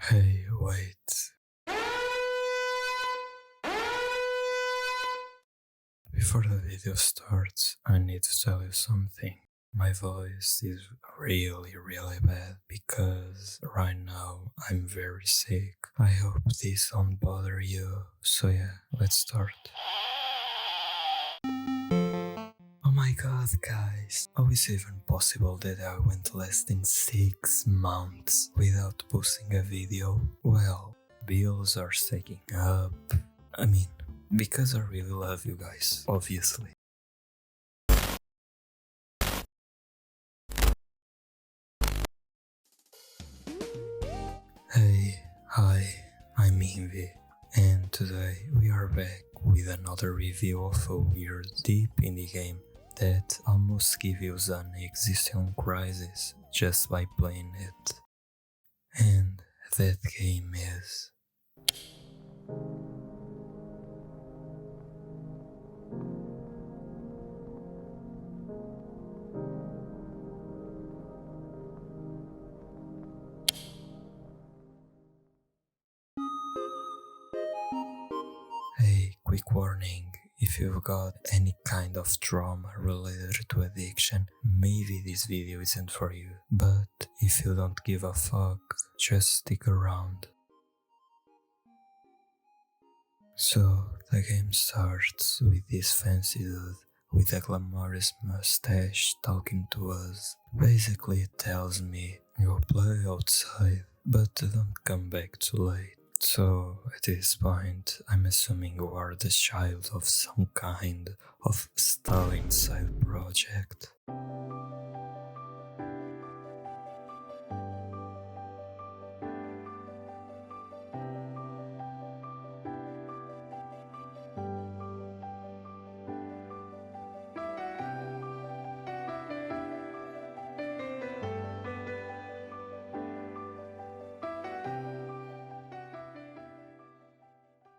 Hey, wait. Before the video starts, I need to tell you something. My voice is really bad because right now I'm very sick. I hope this don't bother you. So yeah, let's start. Oh my god, guys. How is it even possible that I went less than 6 months without posting a video? Well, bills are stacking up. I mean, because I really love you guys, obviously. Hey, hi, I'm Invi, and today we are back with another review of a weird deep indie game that almost gives you an existential crisis just by playing it. And that game is... Hey, quick warning, if you've got any kind of trauma related to addiction, maybe this video isn't for you. But if you don't give a fuck, just stick around. So, the game starts with this fancy dude with a glamorous mustache talking to us. Basically it tells me, go play outside, but don't come back too late. So, at this point, I'm assuming you are the child of some kind of Stalin side project.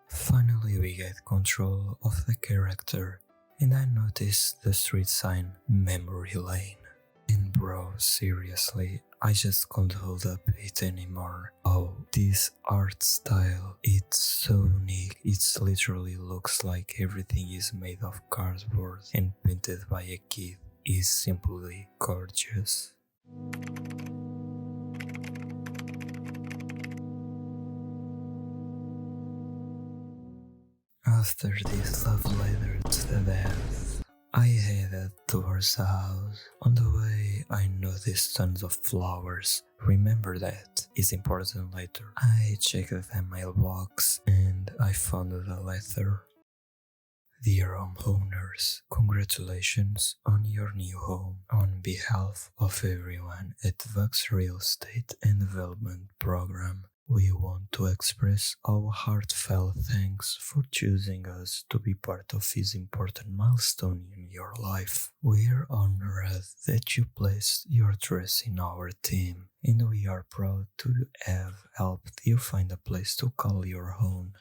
Finally we get control of the character, and I noticed the street sign Memory Lane. And bro, seriously, I just can't hold up it anymore. Oh, this art style, it's so unique, it literally looks like everything is made of cardboard and painted by a kid. It's simply gorgeous. After this love letter to the death, I headed towards the house. On the way, I noticed tons of flowers. Remember that, it's important later. I checked the mailbox and I found the letter. Dear homeowners, congratulations on your new home. On behalf of everyone at Vux Real Estate and Development Program, we want to express our heartfelt thanks for choosing us to be part of this important milestone in your life. We're honored that you placed your trust in our team, and we are proud to have helped you find a place to call your own.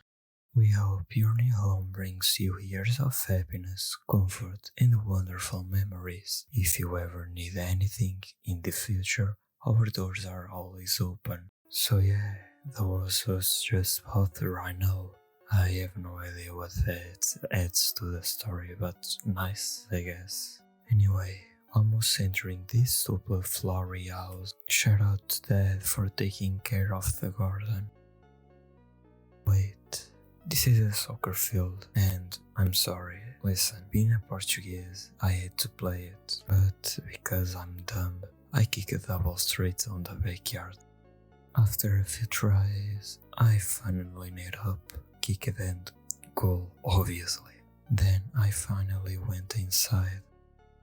We hope your new home brings you years of happiness, comfort, and wonderful memories. If you ever need anything in the future, our doors are always open. So yeah, that was just about the rhino. I have no idea what that adds to the story, but nice, I guess. Anyway, almost entering this super flowery house. Shout out to Dad for taking care of the garden. Wait. This is a soccer field, and I'm sorry. Listen, being a Portuguese, I had to play it, but because I'm dumb, I kick a double straight on the backyard. After a few tries, I finally net up, kick it and goal, obviously. Then I finally went inside,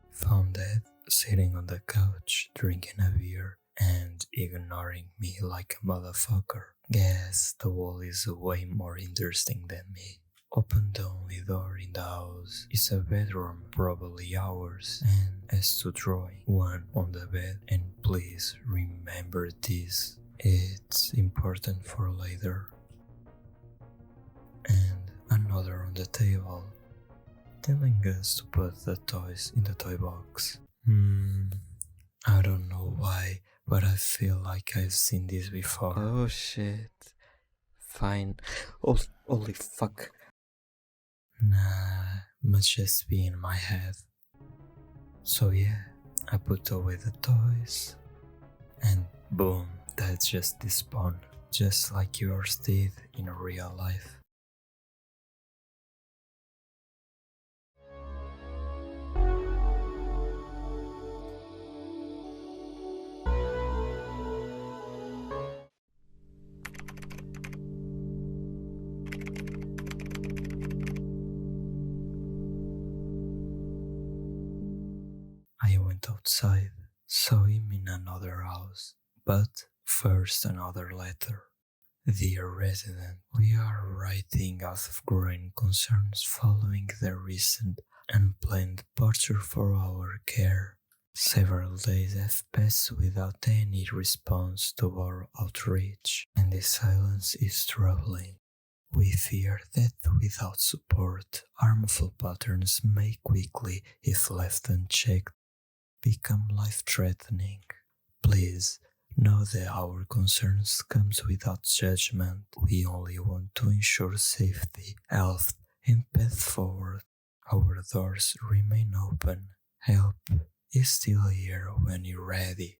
found Dad sitting on the couch, drinking a beer, and ignoring me like a motherfucker. Guess the wall is way more interesting than me. Open the only door in the house. It's a bedroom, probably ours, and as to drawing one on the bed, and please remember this, it's important for later. And another on the table, telling us to put the toys in the toy box. I don't know why, but I feel like I've seen this before. Oh shit. Fine. Holy fuck. Nah, must just be in my head. So yeah, I put away the toys, and boom, that's just despawn, just like yours did in real life. I went outside, saw him in another house, but first another letter. Dear resident, we are writing out of growing concerns following the recent unplanned departure for our care. Several days have passed without any response to our outreach, and the silence is troubling. We fear that without support, harmful patterns may quickly, if left unchecked, become life-threatening. Please, know that our concerns comes without judgment. We only want to ensure safety, health, and path forward. Our doors remain open. Help is still here when you're ready.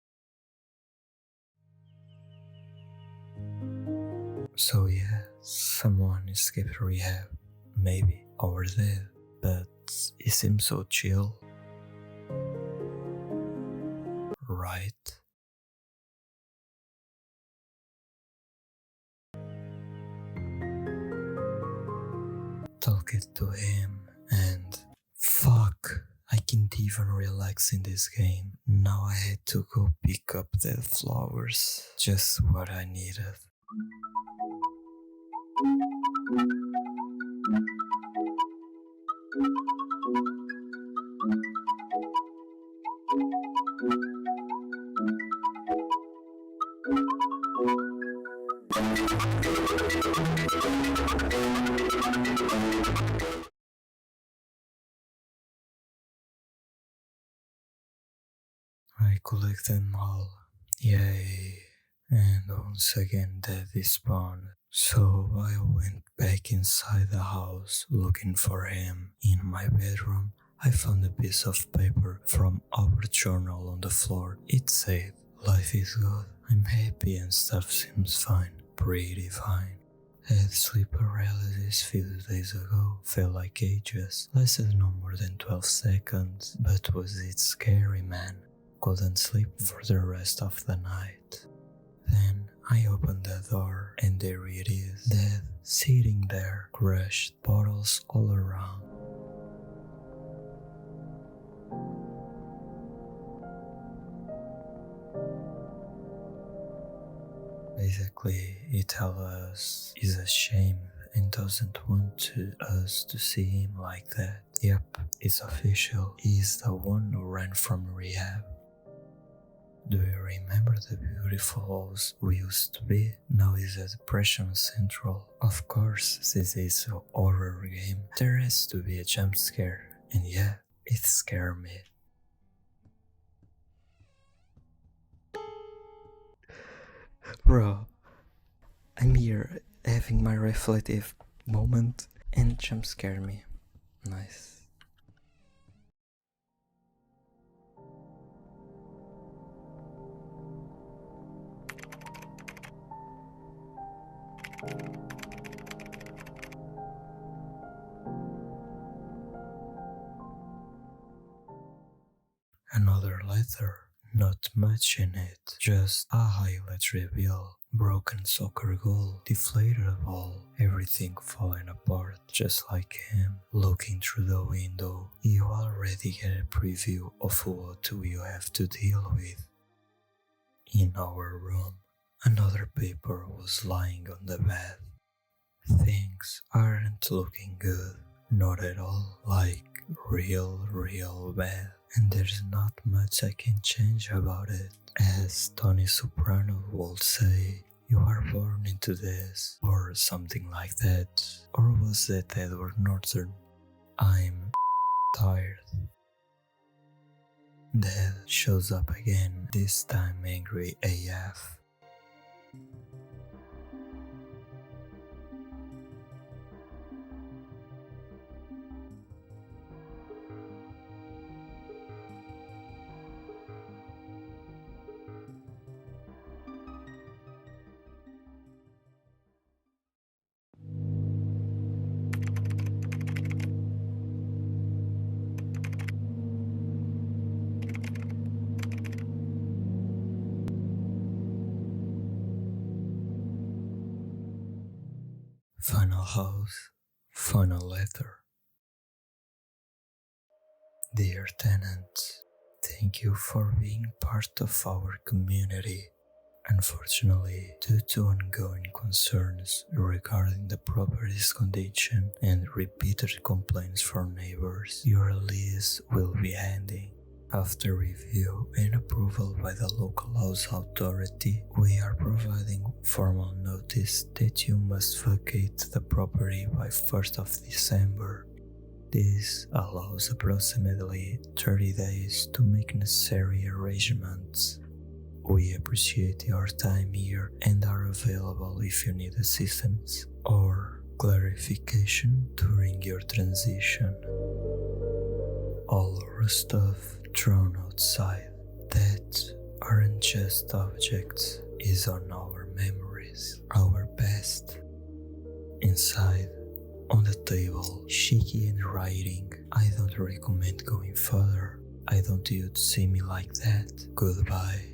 So yeah, someone escaped rehab, maybe, or dead, but he seems so chill. Right? Talk it to him and fuck, I can't even relax in this game. Now I had to go pick up the flowers, just what I needed. I collect them all. Yay. And once again Daddy spawned. So I went back inside the house looking for him. In my bedroom, I found a piece of paper from our journal on the floor. It said, "Life is good, I'm happy and stuff seems fine, pretty fine. Had sleep paralysis few days ago, felt like ages, lasted no more than 12 seconds, but was it scary, man? Couldn't sleep for the rest of the night." Then I opened the door and there it is, dead, sitting there, crushed, bottles all around. Basically, he tells us he's ashamed and doesn't want us to see him like that. Yep, it's official, he's the one who ran from rehab. Do you remember the beautiful house we used to be? Now is a depression central. Of course, since it's a horror game, there has to be a jump scare. And yeah, it scared me. Bro, I'm here having my reflective moment and jump scare me. Nice. Another letter, not much in it, just a highlight reveal, broken soccer goal, deflated ball, everything falling apart just like him. Looking through the window, you already get a preview of what you have to deal with. In our room, another paper was lying on the bed. Things aren't looking good, not at all, like real bad. And there's not much I can change about it. As Tony Soprano would say, you are born into this, or something like that. Or was that Edward Norton? I'm tired. Dad shows up again, this time angry AF. Final house, final letter. Dear tenants, thank you for being part of our community. Unfortunately, due to ongoing concerns regarding the property's condition and repeated complaints from neighbors, your lease will be ending. After review and approval by the local house authority, we are providing formal notice that you must vacate the property by 1st of December. This allows approximately 30 days to make necessary arrangements. We appreciate your time here and are available if you need assistance or clarification during your transition. All our stuff thrown outside that aren't just objects is on our memories, our best. Inside, on the table, shaky and writing, I don't recommend going further. I don't want you to see me like that. Goodbye.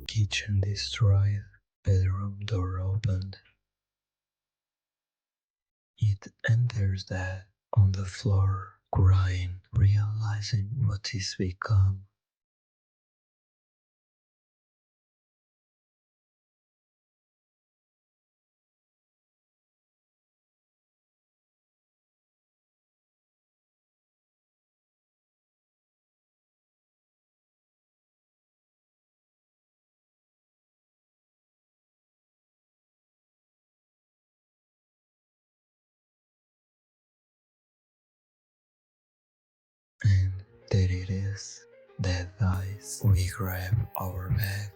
Kitchen destroyed, bedroom door opened. And there's Dad on the floor, crying, realizing what he's become. And there it is. Dad dies. We grab our bag.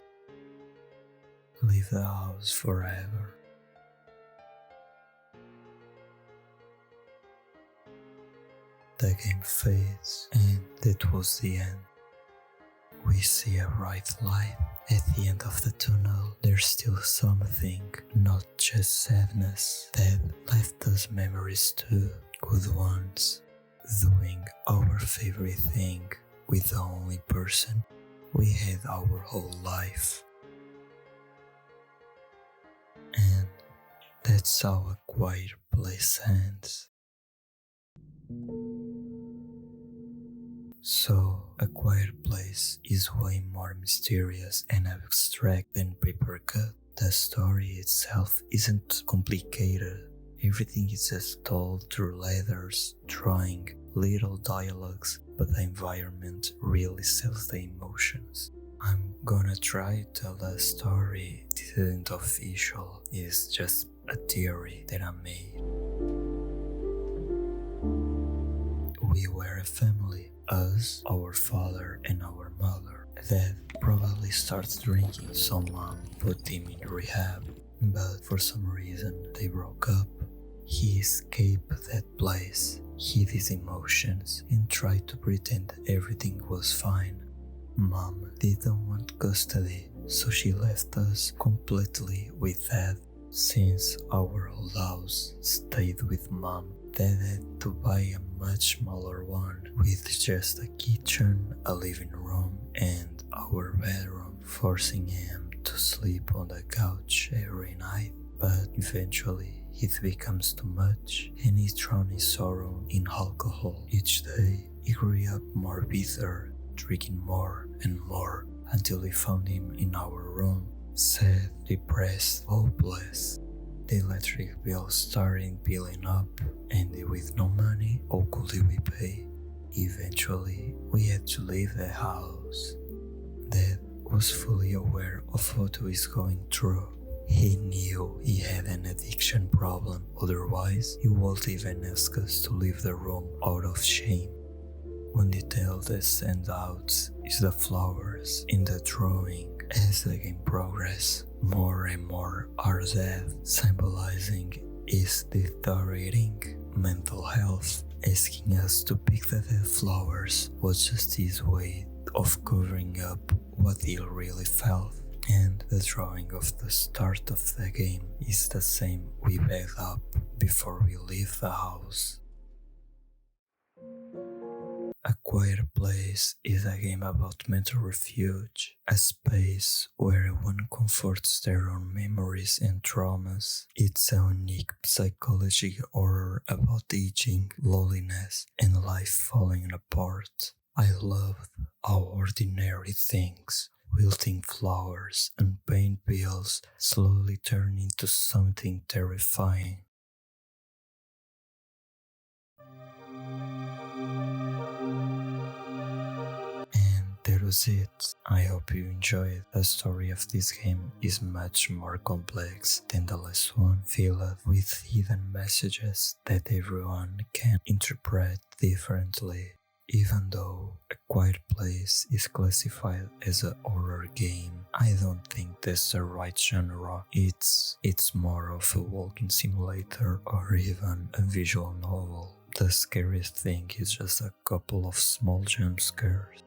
Leave the house forever. The game fades, and that was the end. We see a bright light at the end of the tunnel. There's still something, not just sadness, that left us memories too, good ones. Doing our favorite thing with the only person we had our whole life. And that's how A Quiet Place ends. So, A Quiet Place is way more mysterious and abstract than Paper Cut. The story itself isn't complicated. Everything is just told through letters, drawing, little dialogues, but the environment really sells the emotions. I'm gonna try to tell the story. This isn't official, it's just a theory that I made. We were a family, us, our father and our mother. Dad probably starts drinking, so Mom put him in rehab, but for some reason they broke up. He escaped that place, hid his emotions and tried to pretend everything was fine. Mom didn't want custody, so she left us completely with Dad. Since our old house stayed with Mom, Dad had to buy a much smaller one with just a kitchen, a living room and our bedroom, forcing him to sleep on the couch every night. But eventually it becomes too much and he drowned his sorrow in alcohol. Each day he grew up more bitter, drinking more and more until we found him in our room, sad, depressed, hopeless. The electric bill started piling up and with no money, how could we pay? Eventually we had to leave the house. Dad was fully aware of what he was going through. He knew he had an addiction problem, otherwise he wouldn't even ask us to leave the room out of shame. One detail that stands out is the flowers in the drawing. As the game progresses, more and more are dead, symbolizing is deteriorating mental health. Asking us to pick the dead flowers was just his way of covering up what he really felt. And the drawing of the start of the game is the same we bag up before we leave the house. A Quiet Place is a game about mental refuge, a space where one comforts their own memories and traumas. It's a unique psychological horror about aging, loneliness, and life falling apart. I love how ordinary things, wilting flowers and paint bills, slowly turn into something terrifying. And that was it. I hope you enjoyed. The story of this game is much more complex than the last one, filled with hidden messages that everyone can interpret differently. Even though A Quiet Place is classified as a horror game, I don't think that's the right genre. It's more of a walking simulator or even a visual novel. The scariest thing is just a couple of small jump scares.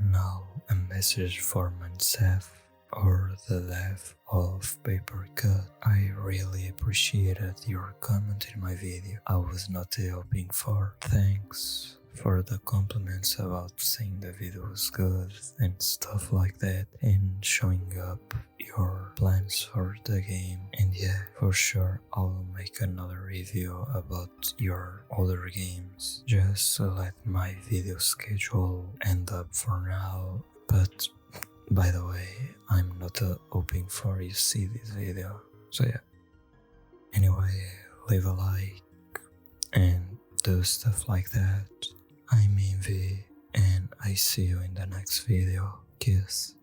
Now, a message for myself or the death of Paper Cut. I really appreciated your comment in my video. I was not hoping for. Thanks for the compliments about saying the video was good and stuff like that, and showing up your plans for the game. And yeah, for sure I'll make another review about your other games. Just let my video schedule end up for now. But by the way, I'm not hoping for you see this video, so yeah. Anyway, leave a like and do stuff like that. I'm Envy, and I see you in the next video. Kiss.